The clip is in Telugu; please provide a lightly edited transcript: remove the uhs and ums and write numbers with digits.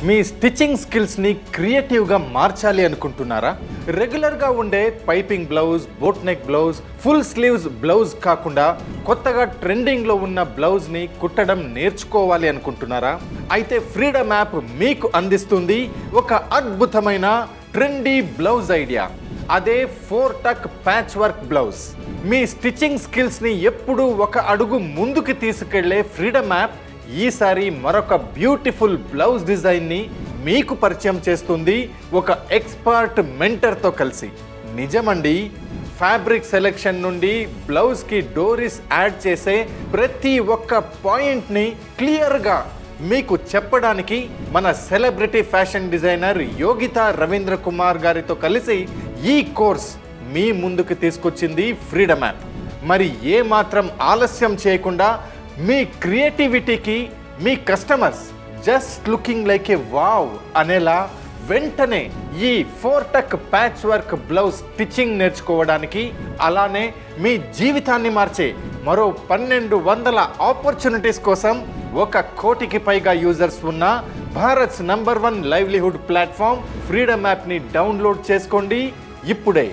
మీ స్టిచ్చింగ్ స్కిల్స్ని క్రియేటివ్గా మార్చాలి అనుకుంటున్నారా? రెగ్యులర్గా ఉండే piping blouse, boat neck blouse, full sleeves blouse కాకుండా కొత్తగా ట్రెండింగ్లో ఉన్న బ్లౌజ్ని కుట్టడం నేర్చుకోవాలి అనుకుంటున్నారా? అయితే ఫ్రీడమ్ యాప్ మీకు అందిస్తుంది ఒక అద్భుతమైన ట్రెండీ బ్లౌజ్ ఐడియా. అదే 4 టక్ ప్యాచ్ వర్క్ బ్లౌజ్. మీ స్టిచ్చింగ్ స్కిల్స్ని ఎప్పుడూ ఒక అడుగు ముందుకు తీసుకెళ్లే ఫ్రీడమ్ యాప్ ఈసారి మరొక బ్యూటిఫుల్ బ్లౌజ్ డిజైన్ని మీకు పరిచయం చేస్తుంది ఒక ఎక్స్పర్ట్ మెంటర్తో కలిసి. నిజమండి, ఫ్యాబ్రిక్ సెలెక్షన్ నుండి బ్లౌజ్కి డోరీస్ యాడ్ చేసే ప్రతి ఒక్క పాయింట్ని క్లియర్గా మీకు చెప్పడానికి మన celebrity fashion designer Yogita Ravindra Kumar గారితో కలిసి ఈ కోర్స్ మీ ముందుకు తీసుకొచ్చింది ఫ్రీడమ్ యాప్. మరి ఏ మాత్రం ఆలస్యం చేయకుండా మీ క్రియేటివిటీకి మీ customers just looking like a wow అనేలా వెంటనే ఈ 4 టక్ ప్యాచ్ వర్క్ బ్లౌజ్ స్టిచ్చింగ్ నేర్చుకోవడానికి, అలానే మీ జీవితాన్ని మార్చే మరో 1200 ఆపర్చునిటీస్ కోసం 1 కోటికి పైగా యూజర్స్ ఉన్న Bharats number 1 livelihood platform freedom యాప్ని డౌన్లోడ్ చేసుకోండి ఇప్పుడే.